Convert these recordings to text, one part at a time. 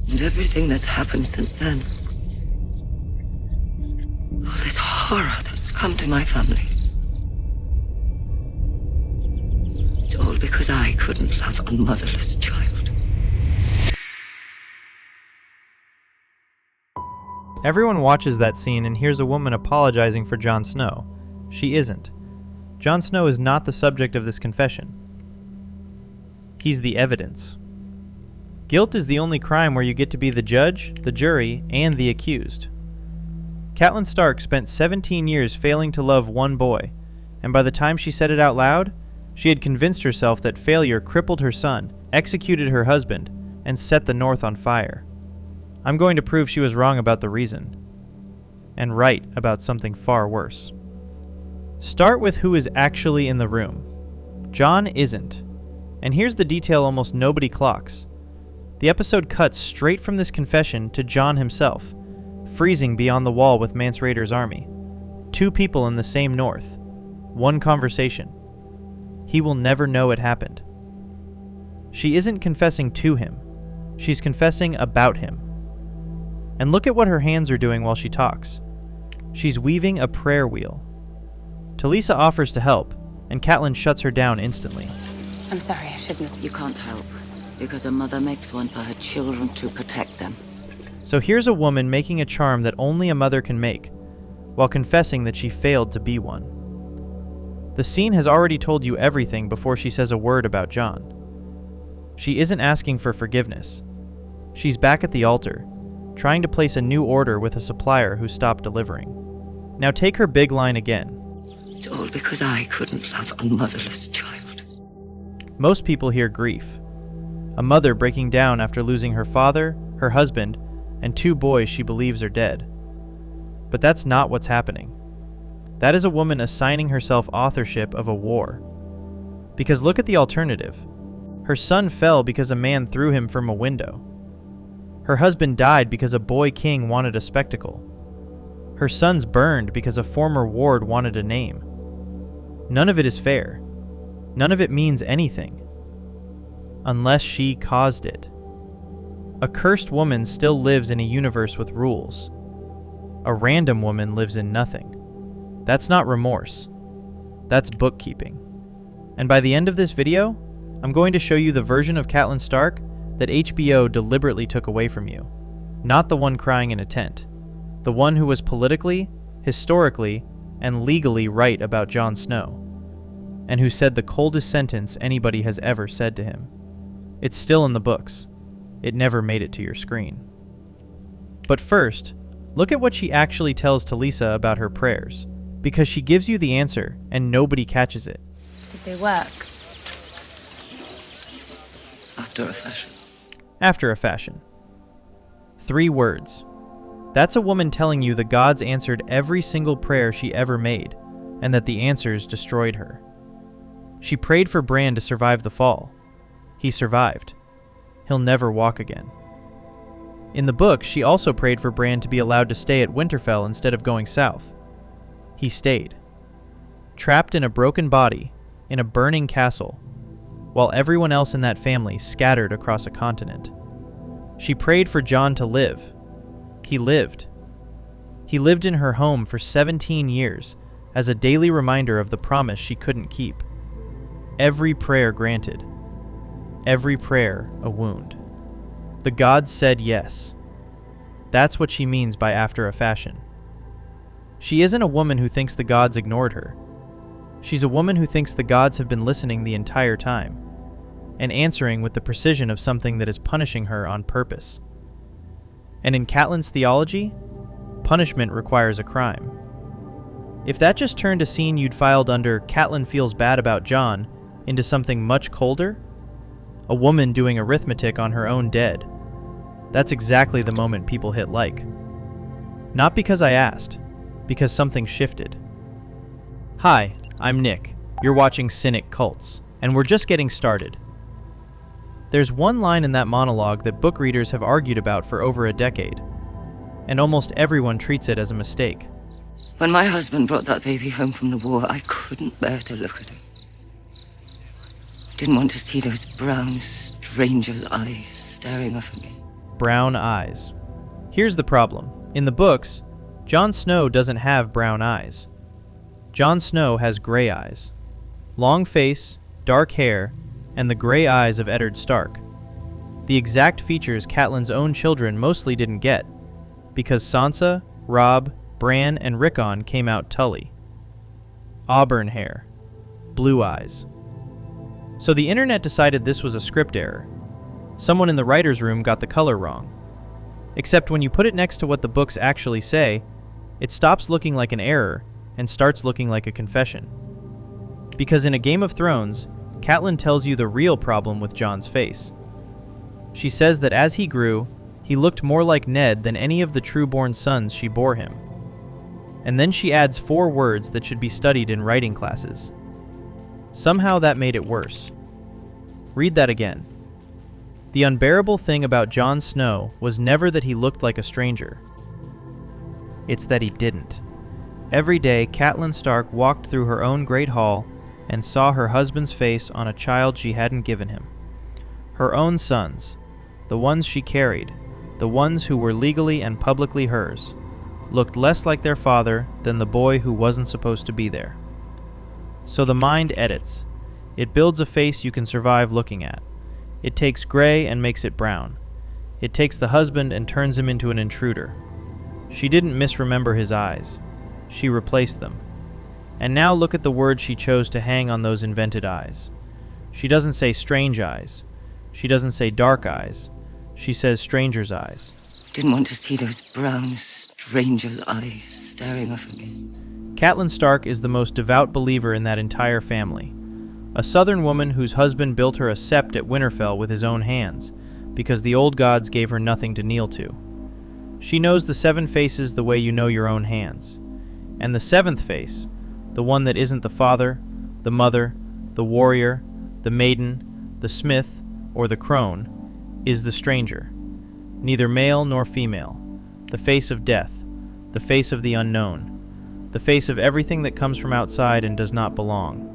And everything that's happened since then. All this horror that's come to my family. It's all because I couldn't love a motherless child. Everyone watches that scene and hears a woman apologizing for Jon Snow. She isn't. Jon Snow is not the subject of this confession. He's the evidence. Guilt is the only crime where you get to be the judge, the jury, and the accused. Catelyn Stark spent 17 years failing to love one boy, and by the time she said it out loud, she had convinced herself that failure crippled her son, executed her husband, and set the North on fire. I'm going to prove she was wrong about the reason, and right about something far worse. Start with who is actually in the room. Jon isn't. And here's the detail almost nobody clocks. The episode cuts straight from this confession to Jon himself, freezing beyond the wall with Mance Rayder's army. 2 people in the same North. 1 conversation. He will never know it happened. She isn't confessing to him. She's confessing about him. And look at what her hands are doing while she talks. She's weaving a prayer wheel. Talisa offers to help, and Catelyn shuts her down instantly. I'm sorry, I shouldn't. You can't help, because a mother makes one for her children to protect them. So here's a woman making a charm that only a mother can make, while confessing that she failed to be one. The scene has already told you everything before she says a word about Jon. She isn't asking for forgiveness. She's back at the altar, trying to place a new order with a supplier who stopped delivering. Now take her big line again. It's all because I couldn't love a motherless child. Most people hear grief. A mother breaking down after losing her father, her husband, and 2 boys she believes are dead. But that's not what's happening. That is a woman assigning herself authorship of a war. Because look at the alternative. Her son fell because a man threw him from a window. Her husband died because a boy king wanted a spectacle. Her sons burned because a former ward wanted a name. None of it is fair. None of it means anything. Unless she caused it. A cursed woman still lives in a universe with rules. A random woman lives in nothing. That's not remorse. That's bookkeeping. And by the end of this video, I'm going to show you the version of Catelyn Stark that HBO deliberately took away from you. Not the one crying in a tent. The one who was politically, historically, and legally right about Jon Snow, and who said the coldest sentence anybody has ever said to him. It's still in the books. It never made it to your screen. But first, look at what she actually tells Talisa about her prayers, because she gives you the answer and nobody catches it. Did they work? After a fashion. After a fashion. 3 words. That's a woman telling you the gods answered every single prayer she ever made, and that the answers destroyed her. She prayed for Bran to survive the fall. He survived. He'll never walk again. In the book, she also prayed for Bran to be allowed to stay at Winterfell instead of going south. He stayed. Trapped in a broken body, in a burning castle, while everyone else in that family scattered across a continent. She prayed for Jon to live. He lived. He lived in her home for 17 years as a daily reminder of the promise she couldn't keep. Every prayer granted. Every prayer a wound. The gods said yes. That's what she means by after a fashion. She isn't a woman who thinks the gods ignored her. She's a woman who thinks the gods have been listening the entire time, and answering with the precision of something that is punishing her on purpose. And in Catelyn's theology, punishment requires a crime. If that just turned a scene you'd filed under Catelyn feels bad about Jon into something much colder, a woman doing arithmetic on her own dead, that's exactly the moment people hit like. Not because I asked, because something shifted. Hi, I'm Nick. You're watching Cynic Cults, and we're just getting started. There's one line in that monologue that book readers have argued about for over a decade, and almost everyone treats it as a mistake. When my husband brought that baby home from the war, I couldn't bear to look at him. Didn't want to see those brown stranger's eyes staring up at me. Brown eyes. Here's the problem. In the books, Jon Snow doesn't have brown eyes. Jon Snow has gray eyes. Long face, dark hair, and the gray eyes of Ned Stark. The exact features Catelyn's own children mostly didn't get, because Sansa, Robb, Bran, and Rickon came out Tully. Auburn hair. Blue eyes. So the internet decided this was a script error. Someone in the writer's room got the color wrong. Except when you put it next to what the books actually say, it stops looking like an error and starts looking like a confession. Because in A Game of Thrones, Catelyn tells you the real problem with Jon's face. She says that as he grew, he looked more like Ned than any of the true-born sons she bore him. And then she adds 4 words that should be studied in writing classes. Somehow that made it worse. Read that again. The unbearable thing about Jon Snow was never that he looked like a stranger. It's that he didn't. Every day, Catelyn Stark walked through her own great hall and saw her husband's face on a child she hadn't given him. Her own sons, the ones she carried, the ones who were legally and publicly hers, looked less like their father than the boy who wasn't supposed to be there. So the mind edits. It builds a face you can survive looking at. It takes gray and makes it brown. It takes the husband and turns him into an intruder. She didn't misremember his eyes. She replaced them. And now look at the word she chose to hang on those invented eyes. She doesn't say strange eyes. She doesn't say dark eyes. She says stranger's eyes. Didn't want to see those brown stranger's eyes staring up at me. Catelyn Stark is the most devout believer in that entire family. A southern woman whose husband built her a sept at Winterfell with his own hands, because the old gods gave her nothing to kneel to. She knows the 7 faces the way you know your own hands. And the 7th face, the one that isn't the father, the mother, the warrior, the maiden, the smith, or the crone, is the stranger. Neither male nor female. The face of death, the face of the unknown, the face of everything that comes from outside and does not belong.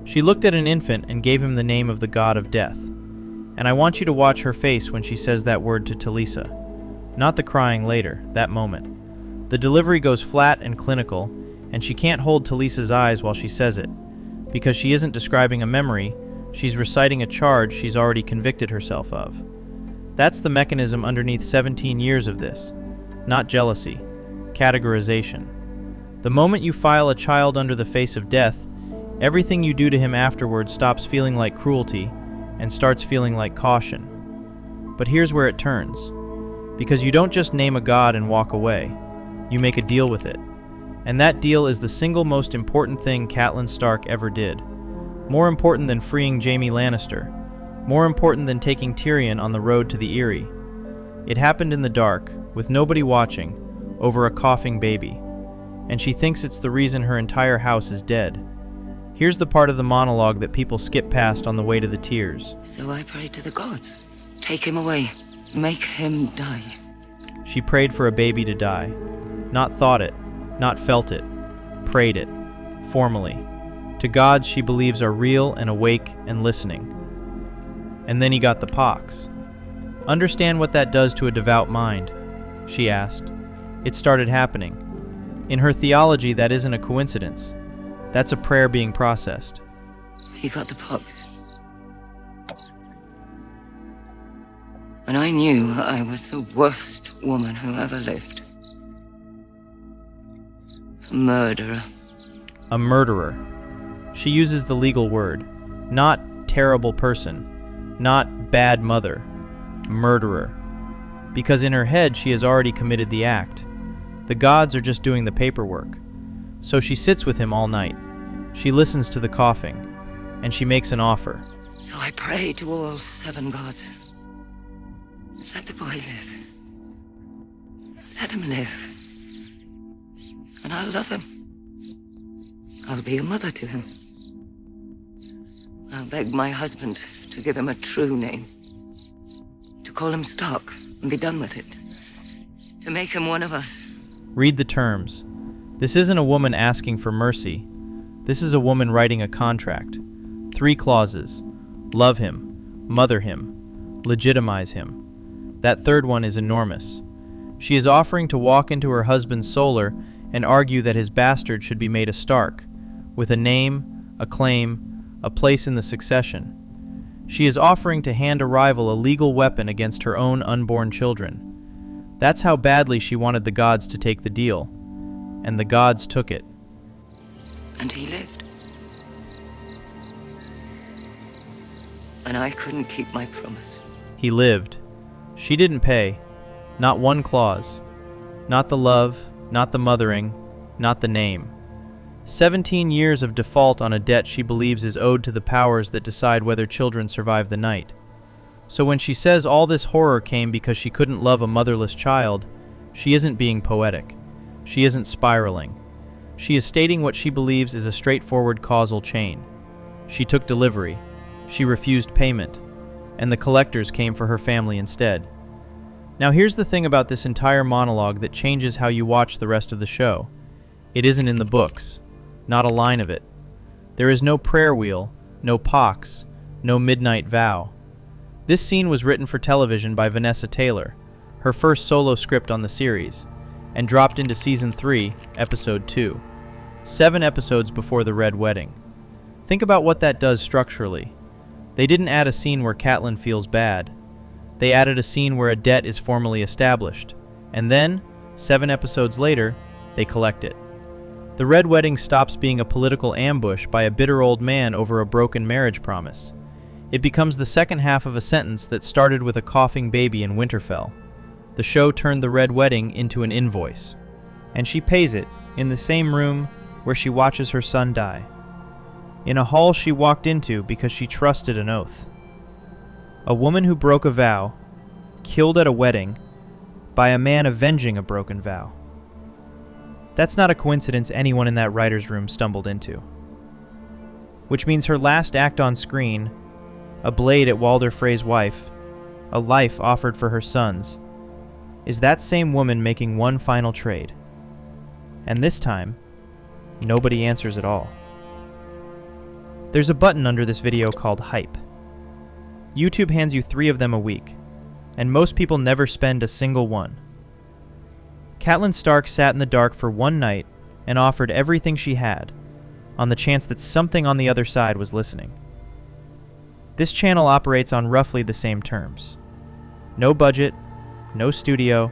She looked at an infant and gave him the name of the god of death. And I want you to watch her face when she says that word to Talisa. Not the crying later, that moment. The delivery goes flat and clinical, and she can't hold Talisa's eyes while she says it. Because she isn't describing a memory, she's reciting a charge she's already convicted herself of. That's the mechanism underneath 17 years of this. Not jealousy. Categorization. The moment you file a child under the face of death, everything you do to him afterward stops feeling like cruelty and starts feeling like caution. But here's where it turns. Because you don't just name a god and walk away. You make a deal with it. And that deal is the single most important thing Catelyn Stark ever did. More important than freeing Jaime Lannister. More important than taking Tyrion on the road to the Eyrie. It happened in the dark, with nobody watching, over a coughing baby. And she thinks it's the reason her entire house is dead. Here's the part of the monologue that people skip past on the way to the tears. So I prayed to the gods. Take him away. Make him die. She prayed for a baby to die. Not thought it, not felt it. Prayed it. Formally. To gods she believes are real and awake and listening. And then he got the pox. Understand what that does to a devout mind? She asked. It started happening. In her theology, that isn't a coincidence. That's a prayer being processed. He got the pox. And I knew I was the worst woman who ever lived. A murderer. A murderer. She uses the legal word. Not terrible person. Not bad mother. Murderer. Because in her head she has already committed the act. The gods are just doing the paperwork. So she sits with him all night. She listens to the coughing. And she makes an offer. So I prayed to all 7 gods. Let the boy live. Let him live. And I'll love him. I'll be a mother to him. I'll beg my husband to give him a true name. To call him Stark and be done with it. To make him one of us. Read the terms. This isn't a woman asking for mercy. This is a woman writing a contract. 3 clauses. Love him. Mother him. Legitimize him. That third one is enormous. She is offering to walk into her husband's solar and argue that his bastard should be made a Stark, with a name, a claim, a place in the succession. She is offering to hand a rival a legal weapon against her own unborn children. That's how badly she wanted the gods to take the deal, and the gods took it. And he lived. And I couldn't keep my promise. He lived. She didn't pay. Not one clause. Not the love, not the mothering, not the name. 17 years of default on a debt she believes is owed to the powers that decide whether children survive the night. So when she says all this horror came because she couldn't love a motherless child, she isn't being poetic. She isn't spiraling. She is stating what she believes is a straightforward causal chain. She took delivery. She refused payment. And the collectors came for her family instead. Now here's the thing about this entire monologue that changes how you watch the rest of the show. It isn't in the books. Not a line of it. There is no prayer wheel, no pox, no midnight vow. This scene was written for television by Vanessa Taylor, her first solo script on the series, and dropped into Season 3, Episode 2, 7 episodes before the Red Wedding. Think about what that does structurally. They didn't add a scene where Catelyn feels bad. They added a scene where a debt is formally established, and then, 7 episodes later, they collect it. The Red Wedding stops being a political ambush by a bitter old man over a broken marriage promise. It becomes the second half of a sentence that started with a coughing baby in Winterfell. The show turned the Red Wedding into an invoice. And she pays it in the same room where she watches her son die. In a hall she walked into because she trusted an oath. A woman who broke a vow, killed at a wedding, by a man avenging a broken vow. That's not a coincidence anyone in that writer's room stumbled into. Which means her last act on screen, a blade at Walder Frey's wife, a life offered for her sons, is that same woman making one final trade. And this time, nobody answers at all. There's a button under this video called Hype. YouTube hands you 3 of them a week, and most people never spend a single one. Catelyn Stark sat in the dark for one night and offered everything she had, on the chance that something on the other side was listening. This channel operates on roughly the same terms. No budget, no studio,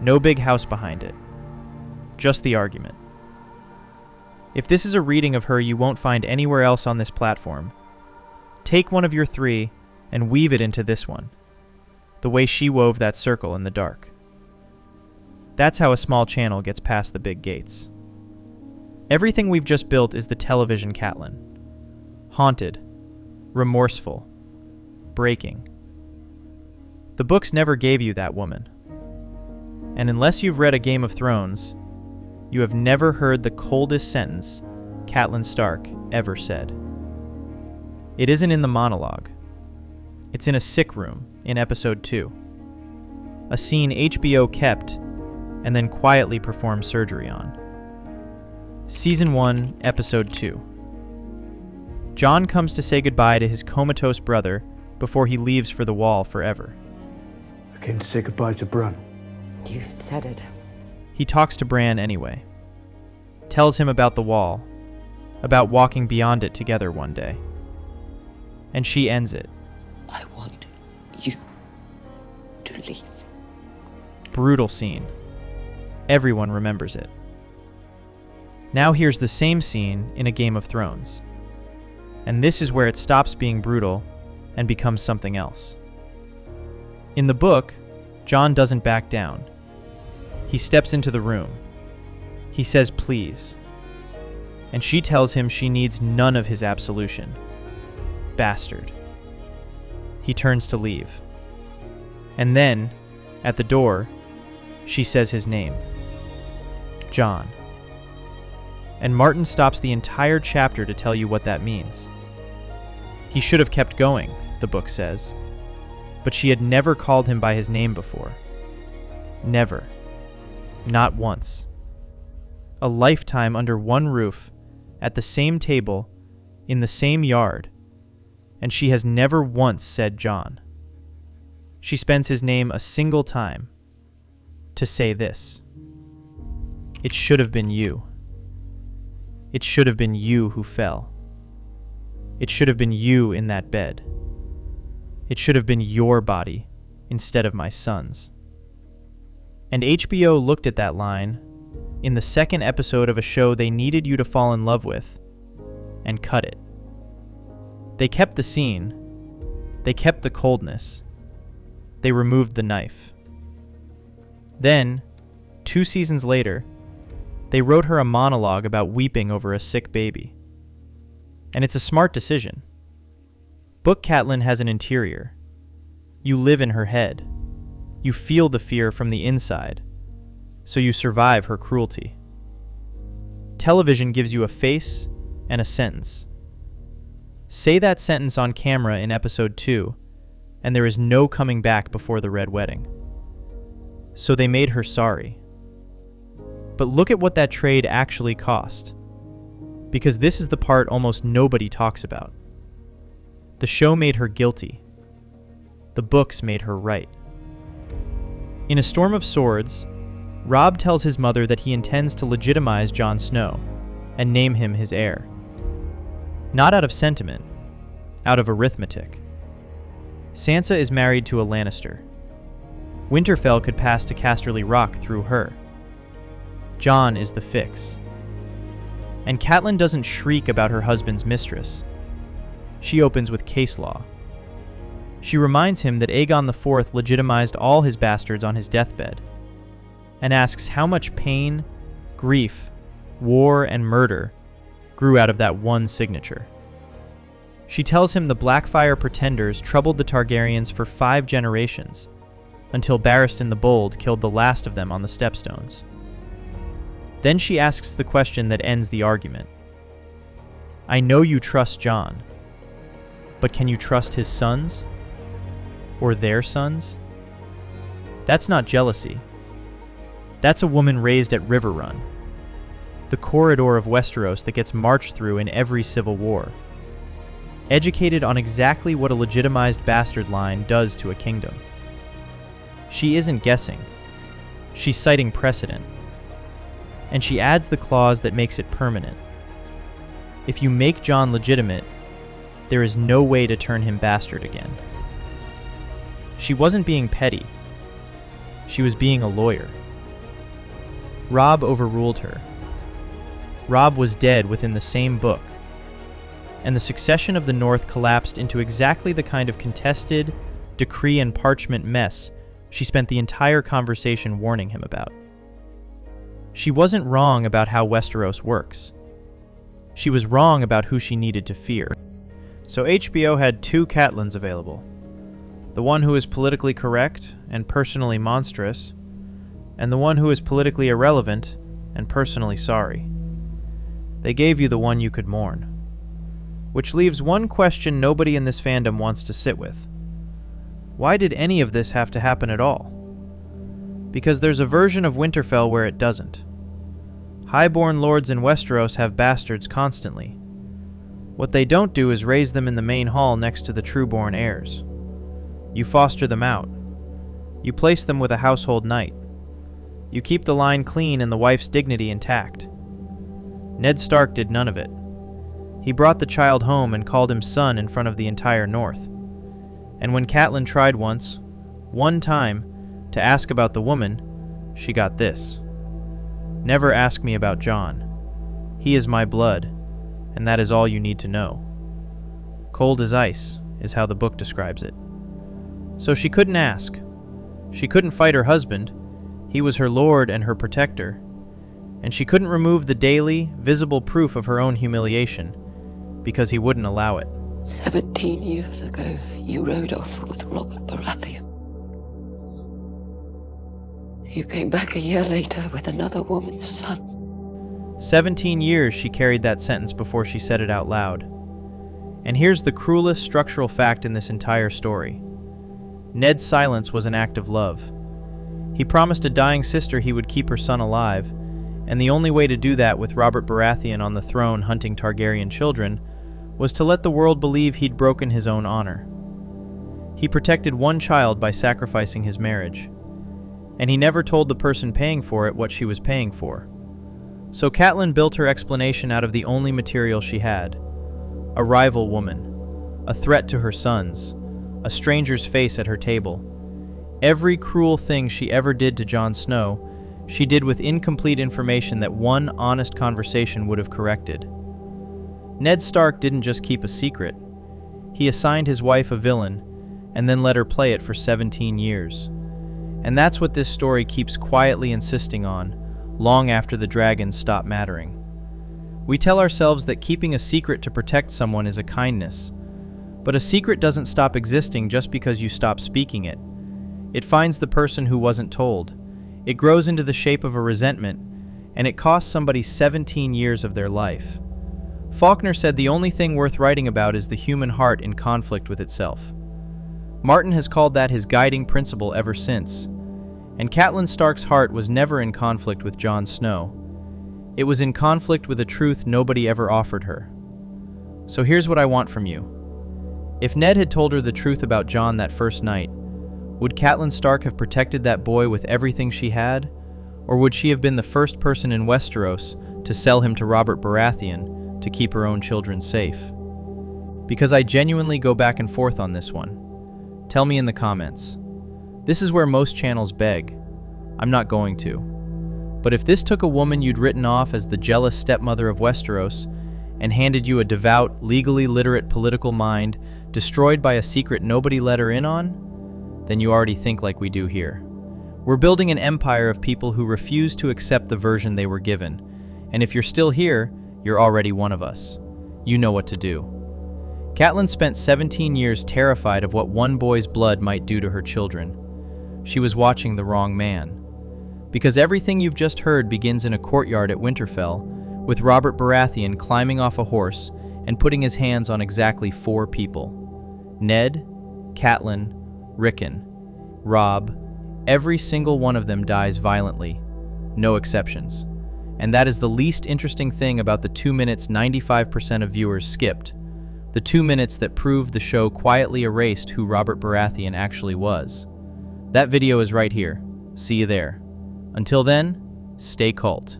no big house behind it. Just the argument. If this is a reading of her you won't find anywhere else on this platform, take one of your 3 and weave it into this one, the way she wove that circle in the dark. That's how a small channel gets past the big gates. Everything we've just built is the television Catelyn. Haunted, remorseful, breaking. The books never gave you that woman. And unless you've read A Game of Thrones, you have never heard the coldest sentence Catelyn Stark ever said. It isn't in the monologue. It's in a sick room in Episode 2. A scene HBO kept and then quietly performed surgery on. Season 1, Episode 2. Jon comes to say goodbye to his comatose brother before he leaves for the Wall forever. I came to say goodbye to Bran. You've said it. He talks to Bran anyway. Tells him about the Wall, about walking beyond it together one day. And she ends it. I want you to leave. Brutal scene. Everyone remembers it. Now here's the same scene in A Game of Thrones. And this is where it stops being brutal and becomes something else. In the book, Jon doesn't back down. He steps into the room. He says please. And she tells him she needs none of his absolution. Bastard. He turns to leave. And then, at the door, she says his name. Jon. And Martin stops the entire chapter to tell you what that means. He should have kept going, the book says. But she had never called him by his name before. Never. Not once. A lifetime under one roof, at the same table, in the same yard, and she has never once said Jon. She spends his name a single time to say this: "It should have been you. It should have been you who fell. It should have been you in that bed. It should have been your body instead of my son's." And HBO looked at that line in the second episode of a show they needed you to fall in love with and cut it. They kept the scene. They kept the coldness. They removed the knife. Then, 2 seasons later, they wrote her a monologue about weeping over a sick baby. And it's a smart decision. Book Catelyn has an interior. You live in her head. You feel the fear from the inside, so you survive her cruelty. Television gives you a face and a sentence. Say that sentence on camera in episode 2, and there is no coming back before the Red Wedding. So they made her sorry. But look at what that trade actually cost. Because this is the part almost nobody talks about. The show made her guilty. The books made her right. In A Storm of Swords, Robb tells his mother that he intends to legitimize Jon Snow and name him his heir. Not out of sentiment, out of arithmetic. Sansa is married to a Lannister. Winterfell could pass to Casterly Rock through her. Jon is the fix. And Catelyn doesn't shriek about her husband's mistress. She opens with case law. She reminds him that Aegon IV legitimized all his bastards on his deathbed, and asks how much pain, grief, war, and murder grew out of that one signature. She tells him the Blackfyre pretenders troubled the Targaryens for 5 generations, until Barristan the Bold killed the last of them on the Stepstones. Then she asks the question that ends the argument. I know you trust Jon, but can you trust his sons? Or their sons? That's not jealousy. That's a woman raised at Riverrun, the corridor of Westeros that gets marched through in every civil war. Educated on exactly what a legitimized bastard line does to a kingdom. She isn't guessing. She's citing precedent. And she adds the clause that makes it permanent. If you make Jon legitimate, there is no way to turn him bastard again. She wasn't being petty. She was being a lawyer. Robb overruled her. Robb was dead within the same book, and the succession of the North collapsed into exactly the kind of contested, decree and parchment mess she spent the entire conversation warning him about. She wasn't wrong about how Westeros works. She was wrong about who she needed to fear. So HBO had 2 Catelyns available. The one who is politically correct and personally monstrous, and the one who is politically irrelevant and personally sorry. They gave you the one you could mourn. Which leaves one question nobody in this fandom wants to sit with. Why did any of this have to happen at all? Because there's a version of Winterfell where it doesn't. Highborn lords in Westeros have bastards constantly. What they don't do is raise them in the main hall next to the trueborn heirs. You foster them out. You place them with a household knight. You keep the line clean and the wife's dignity intact. Ned Stark did none of it. He brought the child home and called him son in front of the entire North. And when Catelyn tried one time, to ask about the woman, she got this. Never ask me about Jon. He is my blood, and that is all you need to know. Cold as ice is how the book describes it. So she couldn't ask. She couldn't fight her husband. He was her lord and her protector. And she couldn't remove the daily, visible proof of her own humiliation, because he wouldn't allow it. 17 years ago, you rode off with Robert Baratheon. You came back a year later with another woman's son. 17 years she carried that sentence before she said it out loud. And here's the cruelest structural fact in this entire story. Ned's silence was an act of love. He promised a dying sister he would keep her son alive, and the only way to do that with Robert Baratheon on the throne hunting Targaryen children was to let the world believe he'd broken his own honor. He protected one child by sacrificing his marriage. And he never told the person paying for it what she was paying for. So Catelyn built her explanation out of the only material she had. A rival woman, a threat to her sons, a stranger's face at her table. Every cruel thing she ever did to Jon Snow, she did with incomplete information that one honest conversation would have corrected. Ned Stark didn't just keep a secret. He assigned his wife a villain, and then let her play it for 17 years. And that's what this story keeps quietly insisting on, long after the dragons stop mattering. We tell ourselves that keeping a secret to protect someone is a kindness, but a secret doesn't stop existing just because you stop speaking it. It finds the person who wasn't told. It grows into the shape of a resentment, and it costs somebody 17 years of their life. Faulkner said the only thing worth writing about is the human heart in conflict with itself. Martin has called that his guiding principle ever since. And Catelyn Stark's heart was never in conflict with Jon Snow. It was in conflict with a truth nobody ever offered her. So here's what I want from you. If Ned had told her the truth about Jon that first night, would Catelyn Stark have protected that boy with everything she had? Or would she have been the first person in Westeros to sell him to Robert Baratheon to keep her own children safe? Because I genuinely go back and forth on this one. Tell me in the comments. This is where most channels beg. I'm not going to. But if this took a woman you'd written off as the jealous stepmother of Westeros and handed you a devout, legally literate political mind destroyed by a secret nobody let her in on, then you already think like we do here. We're building an empire of people who refuse to accept the version they were given. And if you're still here, you're already one of us. You know what to do. Catelyn spent 17 years terrified of what one boy's blood might do to her children. She was watching the wrong man. Because everything you've just heard begins in a courtyard at Winterfell, with Robert Baratheon climbing off a horse and putting his hands on exactly 4 people. Ned, Catelyn, Rickon, Robb. Every single one of them dies violently. No exceptions. And that is the least interesting thing about the 2 minutes 95% of viewers skipped. The 2 minutes that proved the show quietly erased who Robert Baratheon actually was. That video is right here. See you there. Until then, stay cult.